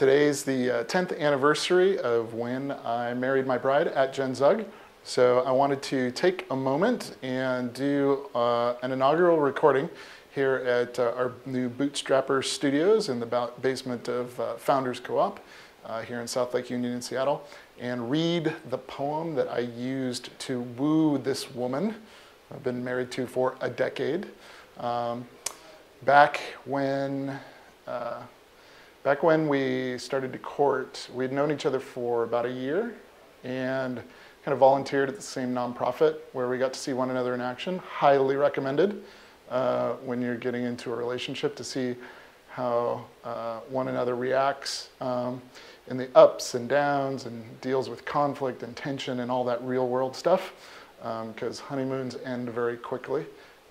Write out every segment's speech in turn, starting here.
Today's the 10th anniversary of when I married my bride at Gen Zug. So I wanted to take a moment and do an inaugural recording here at our new Bootstrapper studios in the basement of Founders Co-op here in South Lake Union in Seattle, and read the poem that I used to woo this woman I've been married to for a decade. Back when we started to court, we'd known each other for about a year and kind of volunteered at the same nonprofit where we got to see one another in action. Highly recommended when you're getting into a relationship to see how one another reacts in the ups and downs and deals with conflict and tension and all that real world stuff, because honeymoons end very quickly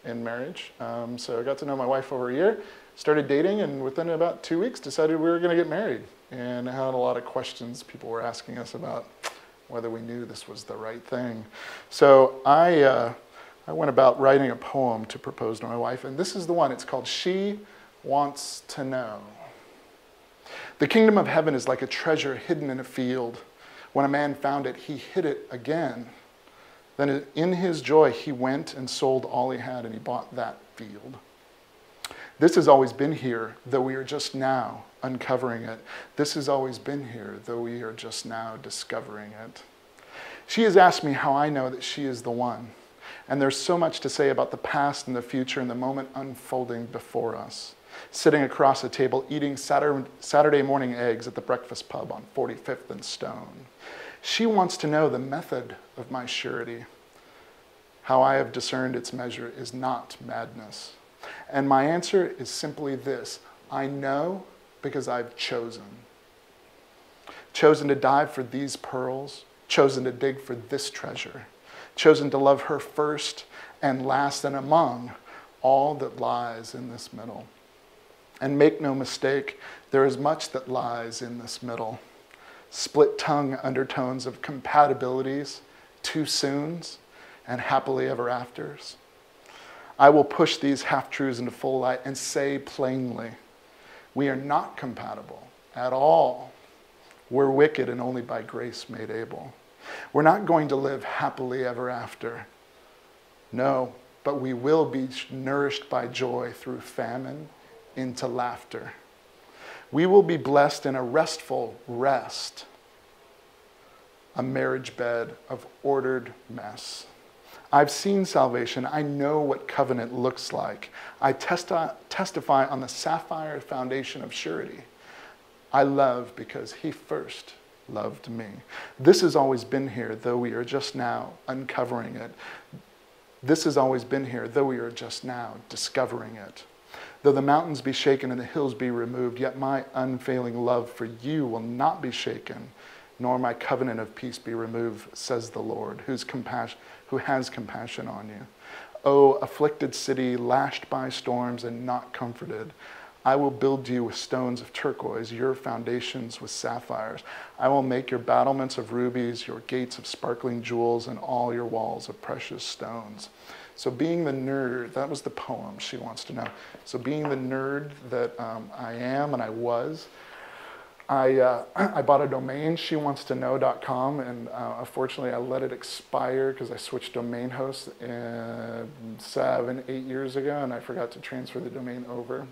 in marriage. So I got to know my wife over a year, started dating, and within about 2 weeks decided we were going to get married, and had a lot of questions people were asking us about whether we knew this was the right thing. So I went about writing a poem to propose to my wife, and this is the one. It's called She Wants to Know. The kingdom of heaven is like a treasure hidden in a field. When a man found it, he hid it again. Then in his joy, he went and sold all he had, and he bought that field. This has always been here, though we are just now uncovering it. This has always been here, though we are just now discovering it. She has asked me how I know that she is the one. And there's so much to say about the past and the future and the moment unfolding before us. Sitting across a table, eating Saturday morning eggs at the breakfast pub on 45th and Stone. She wants to know the method of my surety. How I have discerned its measure is not madness. And my answer is simply this: I know because I've chosen. Chosen to dive for these pearls, chosen to dig for this treasure, chosen to love her first and last and among all that lies in this middle. And make no mistake, there is much that lies in this middle. Split-tongue undertones of compatibilities, too soons, and happily ever afters. I will push these half-truths into full light and say plainly, we are not compatible at all. We're wicked and only by grace made able. We're not going to live happily ever after. No, but we will be nourished by joy through famine into laughter. We will be blessed in a restful rest, a marriage bed of ordered mess. I've seen salvation. I know what covenant looks like. I testify on the sapphire foundation of surety. I love because he first loved me. This has always been here, though we are just now uncovering it. This has always been here, though we are just now discovering it. Though the mountains be shaken and the hills be removed, yet my unfailing love for you will not be shaken, nor my covenant of peace be removed, says the Lord, who has compassion on you. O afflicted city, lashed by storms and not comforted, I will build you with stones of turquoise, your foundations with sapphires. I will make your battlements of rubies, your gates of sparkling jewels, and all your walls of precious stones. So being the nerd, that was the poem She Wants to Know. So being the nerd that I am and I was, I bought a domain, shewantstoKnow.com, and unfortunately I let it expire because I switched domain hosts 7, 8 years ago, and I forgot to transfer the domain over.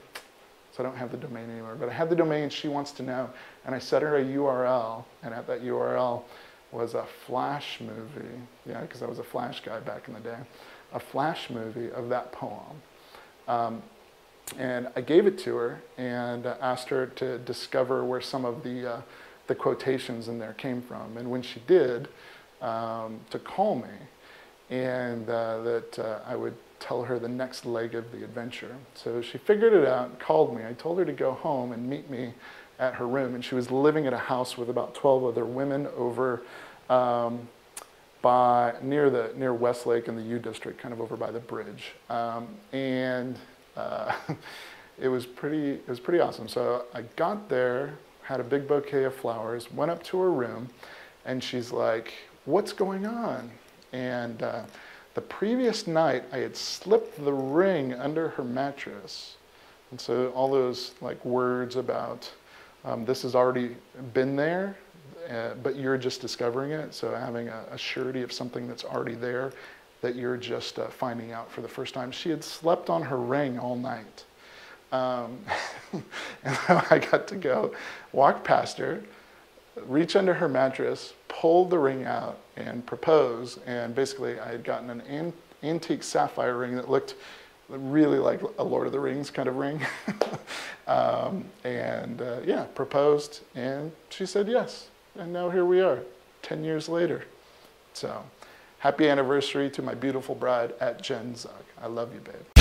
So I don't have the domain anymore. But I had the domain She Wants to Know, and I set her a URL, and at that URL was a Flash movie. Yeah, because I was a Flash guy back in the day. A Flash movie of that poem. And I gave it to her and asked her to discover where some of the quotations in there came from. And when she did, to call me, and that I would tell her the next leg of the adventure. So she figured it out and called me. I told her to go home and meet me at her room. And she was living at a house with about 12 other women over near Westlake in the U District, kind of over by the bridge. It was pretty awesome. So I got there, had a big bouquet of flowers, went up to her room, and she's like, "What's going on?" And the previous night, I had slipped the ring under her mattress. And so all those like words about This has already been there, but you're just discovering it. So having a surety of something that's already there that you're just finding out for the first time. She had slept on her ring all night. And so I got to go walk past her, reach under her mattress, pull the ring out, and propose. And basically, I had gotten an antique sapphire ring that looked really like a Lord of the Rings kind of ring. Yeah, proposed, and she said yes. And now here we are, 10 years later. So, happy anniversary to my beautiful bride at Gen Zug. I love you, babe.